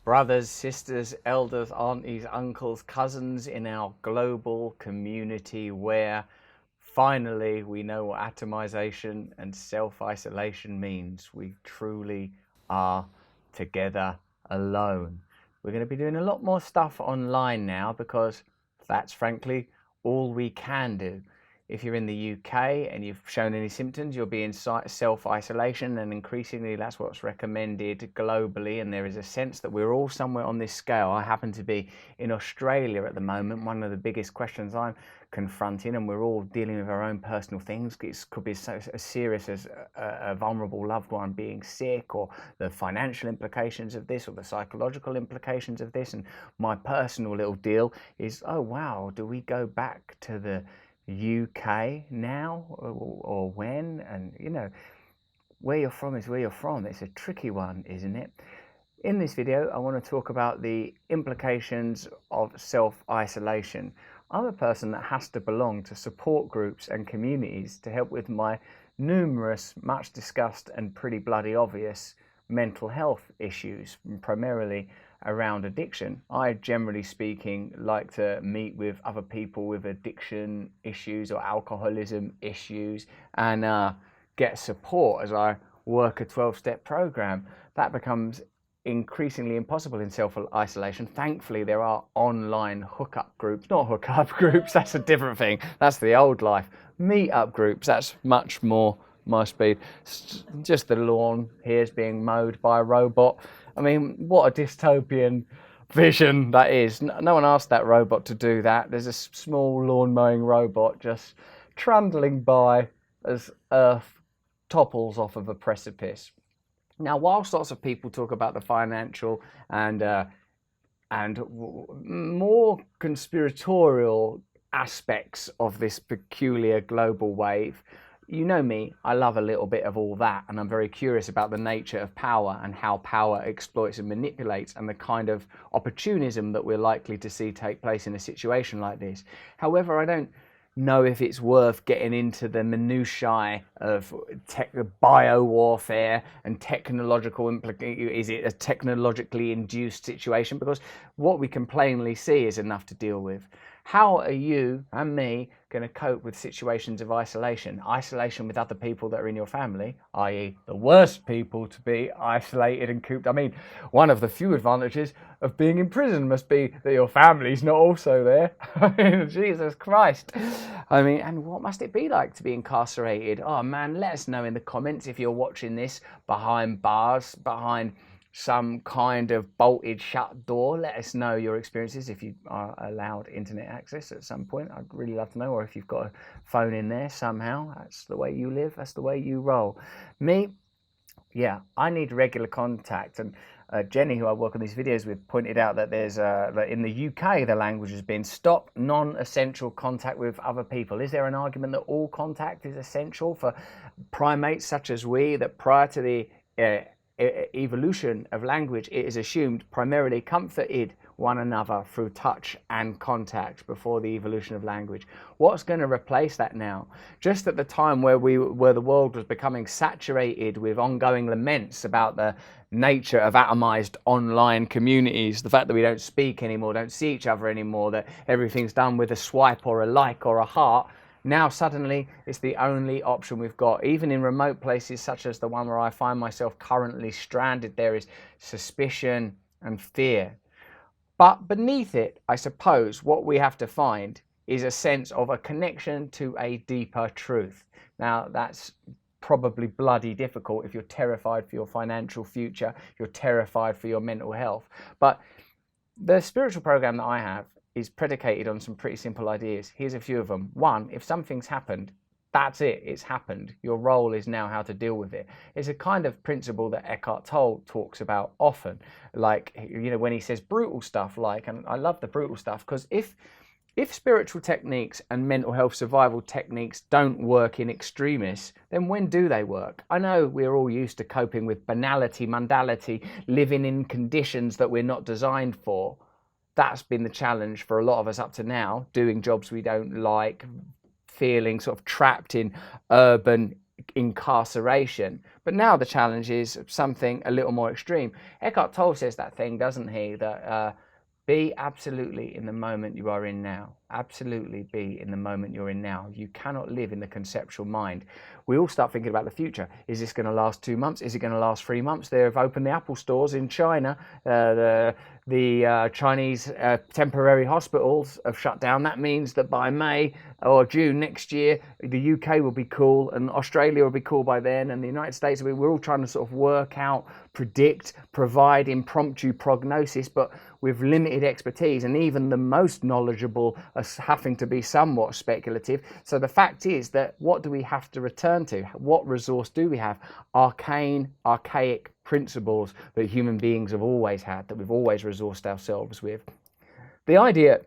brothers, sisters, elders, aunties, uncles, cousins in our global community where finally we know what atomization and self-isolation means. We truly are together alone. We're going to be doing a lot more stuff online now because that's frankly all we can do. If you're in the UK and you've shown any symptoms, you'll be in self-isolation, and increasingly that's what's recommended globally, and there is a sense that we're all somewhere on this scale. I happen to be in Australia at the moment. One of the biggest questions I'm confronting, and we're all dealing with our own personal things. It could be so as serious as a vulnerable loved one being sick, or the financial implications of this, or the psychological implications of this. And my personal little deal is, oh wow, do we go back to the UK now or when? And you know, where you're from is where you're from. It's a tricky one, isn't it? In this video, I want to talk about the implications of self-isolation. I'm a person that has to belong to support groups and communities to help with my numerous, much discussed and pretty bloody obvious mental health issues, primarily around addiction. I, generally speaking, like to meet with other people with addiction issues or alcoholism issues and get support as I work a 12-step program. That becomes increasingly impossible in self-isolation. Thankfully, there are online hookup groups, not hookup groups, that's a different thing. That's the old life. Meet-up groups, that's much more my speed. Just the lawn here is being mowed by a robot. I mean, what a dystopian vision that is. No one asked that robot to do that. There's a small lawn mowing robot just trundling by as Earth topples off of a precipice. Now, whilst lots of people talk about the financial and more conspiratorial aspects of this peculiar global wave, you know me, I love a little bit of all that, and I'm very curious about the nature of power and how power exploits and manipulates, and the kind of opportunism that we're likely to see take place in a situation like this. However, I don't know if it's worth getting into the minutiae of bio warfare and technological implications. Is it a technologically induced situation? Because what we can plainly see is enough to deal with. How are you and me going to cope with situations of isolation? Isolation with other people that are in your family, i.e. the worst people to be isolated and cooped. I mean, one of the few advantages of being in prison must be that your family's not also there. I mean, Jesus Christ. I mean, and what must it be like to be incarcerated? Oh man, let us know in the comments if you're watching this behind bars, behind some kind of bolted shut door. Let us know your experiences if you are allowed internet access at some point. I'd really love to know, or if you've got a phone in there somehow. That's the way you live, that's the way you roll. Me, yeah, I need regular contact. And Jenny, who I work on these videos with, pointed out that there's that in the UK the language has been stop non-essential contact with other people. Is there an argument that all contact is essential for primates such as we, that prior to the evolution of language, it is assumed primarily comforted one another through touch and contact before the evolution of language? What's going to replace that now? Just at the time where the world was becoming saturated with ongoing laments about the nature of atomized online communities, the fact that we don't speak anymore, don't see each other anymore, that everything's done with a swipe or a like or a heart. Now suddenly it's the only option we've got. Even in remote places such as the one where I find myself currently stranded, there is suspicion and fear. But beneath it, I suppose, what we have to find is a sense of a connection to a deeper truth. Now, that's probably bloody difficult if you're terrified for your financial future, you're terrified for your mental health. But the spiritual program that I have is predicated on some pretty simple ideas. Here's a few of them. One, if something's happened, that's it, it's happened. Your role is now how to deal with it. It's a kind of principle that Eckhart Tolle talks about often. Like, you know, when he says brutal stuff, like, and I love the brutal stuff, because if spiritual techniques and mental health survival techniques don't work in extremis, then when do they work? I know we're all used to coping with banality, mundality, living in conditions that we're not designed for. That's been the challenge for a lot of us up to now, doing jobs we don't like, feeling sort of trapped in urban incarceration. But now the challenge is something a little more extreme. Eckhart Tolle says that thing, doesn't he? That be absolutely in the moment you are in now. Absolutely be in the moment you're in now. You cannot live in the conceptual mind. We all start thinking about the future. Is this going to last 2 months? Is it going to last 3 months? They've opened the Apple stores in China. The Chinese temporary hospitals have shut down. That means that by May or June next year, the UK will be cool and Australia will be cool by then, and the United States, we're all trying to sort of work out, predict, provide impromptu prognosis, but with limited expertise, and even the most knowledgeable are having to be somewhat speculative. So the fact is that what do we have to return to? What resource do we have? Archaic principles that human beings have always had, that we've always resourced ourselves with. The idea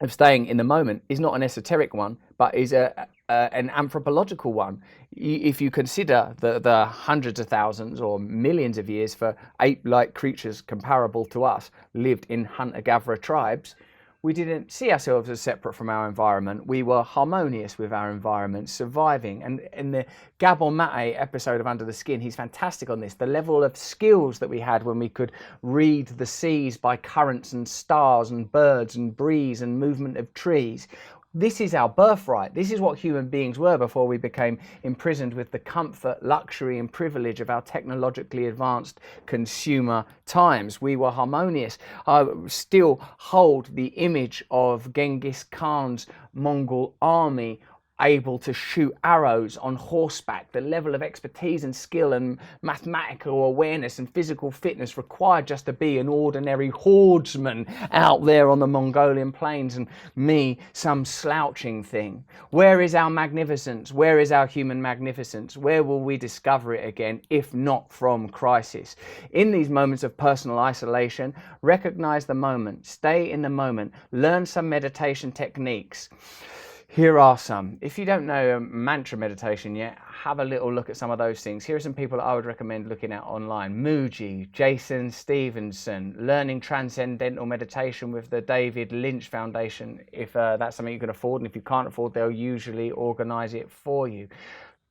of staying in the moment is not an esoteric one, but is an anthropological one. If you consider the hundreds of thousands or millions of years for ape-like creatures comparable to us lived in hunter-gatherer tribes, we didn't see ourselves as separate from our environment. We were harmonious with our environment, surviving. And in the Gabor Mate episode of Under the Skin, he's fantastic on this. The level of skills that we had when we could read the seas by currents and stars and birds and breeze and movement of trees. This is our birthright. This is what human beings were before we became imprisoned with the comfort, luxury and privilege of our technologically advanced consumer times. We were harmonious. I still hold the image of Genghis Khan's Mongol army able to shoot arrows on horseback. The level of expertise and skill and mathematical awareness and physical fitness required just to be an ordinary hordeman out there on the Mongolian plains, and me, some slouching thing. Where is our magnificence? Where is our human magnificence? Where will we discover it again, if not from crisis? In these moments of personal isolation, recognize the moment, stay in the moment, learn some meditation techniques. Here are some. If you don't know mantra meditation yet, have a little look at some of those things. Here are some people that I would recommend looking at online. Mooji, Jason Stevenson, learning transcendental meditation with the David Lynch Foundation, if that's something you can afford, and if you can't afford, they'll usually organize it for you.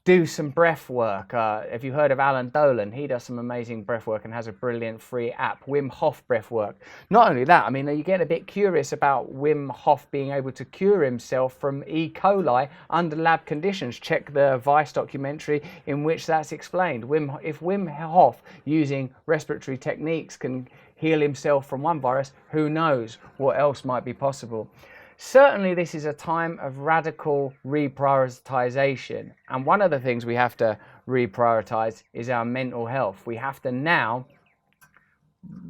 Do some breath work. If you heard of Alan Dolan, he does some amazing breath work and has a brilliant free app, Wim Hof breath work. Not only that, I mean, you get a bit curious about Wim Hof being able to cure himself from E. coli under lab conditions. Check the Vice documentary in which that's explained. If Wim Hof, using respiratory techniques, can heal himself from one virus, who knows what else might be possible. Certainly this is a time of radical reprioritization, and one of the things we have to reprioritize is our mental health. We have to now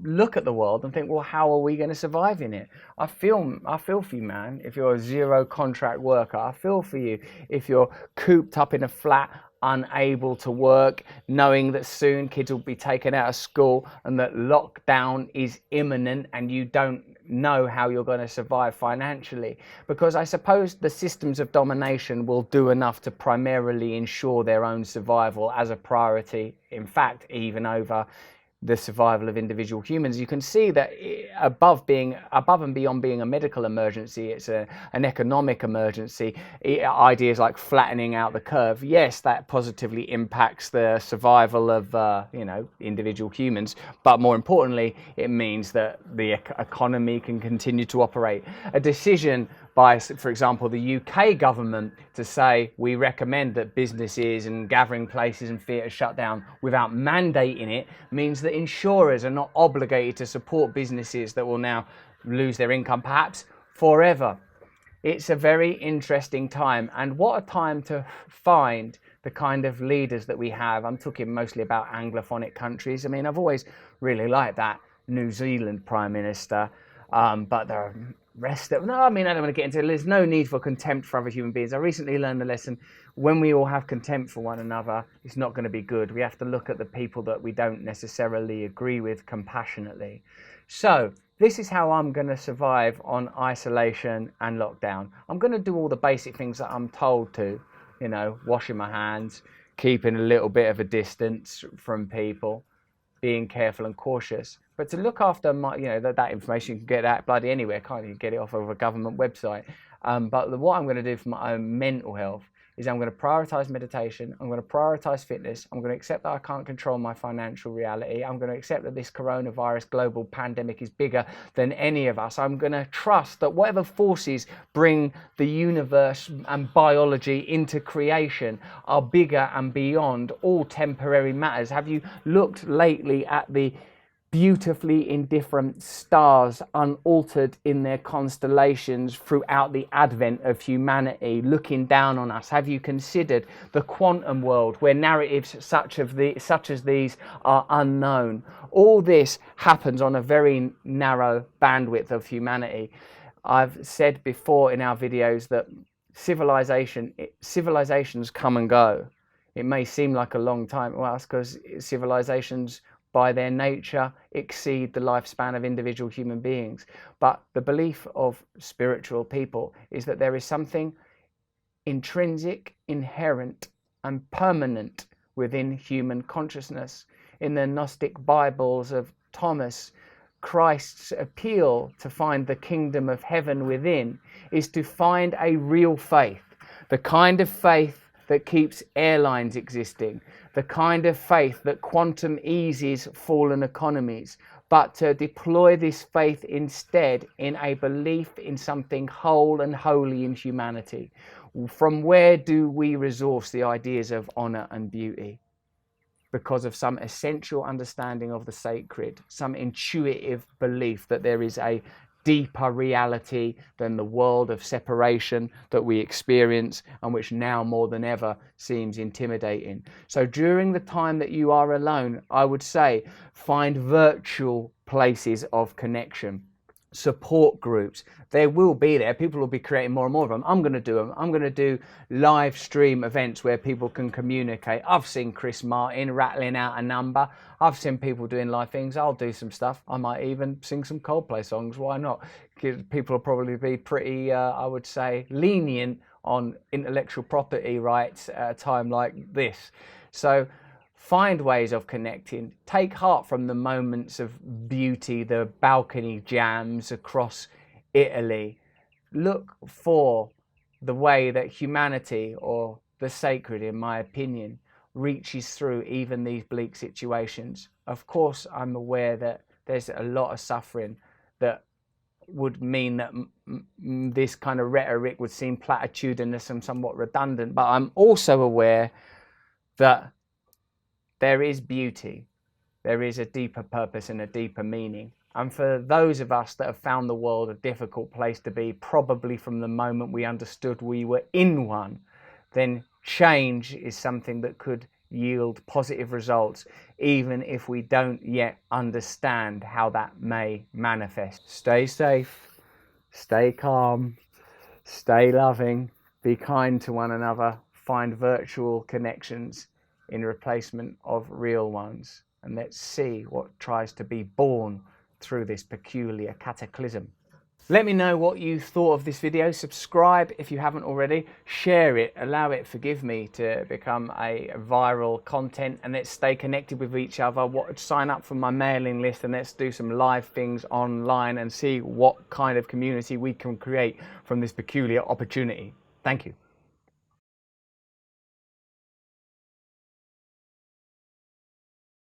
look at the world and think, well, how are we going to survive in it? I feel for you, man. If you're a zero contract worker, I feel for you. If you're cooped up in a flat, unable to work, knowing that soon kids will be taken out of school and that lockdown is imminent and you don't know how you're going to survive financially, because I suppose the systems of domination will do enough to primarily ensure their own survival as a priority, in fact, even over the survival of individual humans. You can see that above and beyond being a medical emergency, it's an economic emergency. Ideas like flattening out the curve, yes, that positively impacts the survival of individual humans, but more importantly, it means that the economy can continue to operate. A decision by, for example, the UK government to say we recommend that businesses and gathering places and theatres shut down without mandating it means that insurers are not obligated to support businesses that will now lose their income, perhaps forever. It's a very interesting time, and what a time to find the kind of leaders that we have. I'm talking mostly about Anglophonic countries. I mean, I've always really liked that New Zealand Prime Minister, but there are rest of, no, I mean, I don't want to get into it. There's no need for contempt for other human beings. I recently learned the lesson, when we all have contempt for one another, it's not going to be good. We have to look at the people that we don't necessarily agree with compassionately. So this is how I'm going to survive on isolation and lockdown. I'm going to do all the basic things that I'm told to, washing my hands, keeping a little bit of a distance from people, being careful and cautious. But to look after that information, you can get that bloody anywhere, can't you? Get it off of a government website. But what I'm going to do for my own mental health is I'm going to prioritize meditation. I'm going to prioritize fitness. I'm going to accept that I can't control my financial reality. I'm going to accept that this coronavirus global pandemic is bigger than any of us. I'm going to trust that whatever forces bring the universe and biology into creation are bigger and beyond all temporary matters. Have you looked lately at the beautifully indifferent stars unaltered in their constellations throughout the advent of humanity looking down on us? Have you considered the quantum world where narratives such as these are unknown? All this happens on a very narrow bandwidth of humanity. I've said before in our videos that civilizations come and go. It may seem like a long time. Well, that's because civilizations by their nature exceed the lifespan of individual human beings. But the belief of spiritual people is that there is something intrinsic, inherent, and permanent within human consciousness. In the Gnostic Bibles of Thomas, Christ's appeal to find the kingdom of heaven within is to find a real faith, the kind of faith that keeps airlines existing, the kind of faith that quantum eases fallen economies, but to deploy this faith instead in a belief in something whole and holy in humanity. From where do we resource the ideas of honor and beauty? Because of some essential understanding of the sacred, some intuitive belief that there is a deeper reality than the world of separation that we experience and which now more than ever seems intimidating. So during the time that you are alone, I would say find virtual places of connection. Support groups, they will be there. People will be creating more and more of them. I'm going to do them. I'm going to do live stream events where people can communicate. I've seen Chris Martin rattling out a number. I've seen people doing live things. I'll do some stuff. I might even sing some Coldplay songs. Why not? People will probably be pretty, I would say, lenient on intellectual property rights at a time like this. So find ways of connecting. Take heart from the moments of beauty, the balcony jams across Italy. Look for the way that humanity, or the sacred in my opinion, reaches through even these bleak situations. Of course, I'm aware that there's a lot of suffering that would mean that this kind of rhetoric would seem platitudinous and somewhat redundant, but I'm also aware that there is beauty, there is a deeper purpose and a deeper meaning. And for those of us that have found the world a difficult place to be, probably from the moment we understood we were in one, then change is something that could yield positive results, even if we don't yet understand how that may manifest. Stay safe, stay calm, stay loving, be kind to one another, find virtual connections in replacement of real ones, and let's see what tries to be born through this peculiar cataclysm. Let me know what you thought of this video. Subscribe if you haven't already. Share it, allow it, forgive me, to become a viral content, and let's stay connected with each other. Sign up for my mailing list and let's do some live things online and see what kind of community we can create from this peculiar opportunity. Thank you.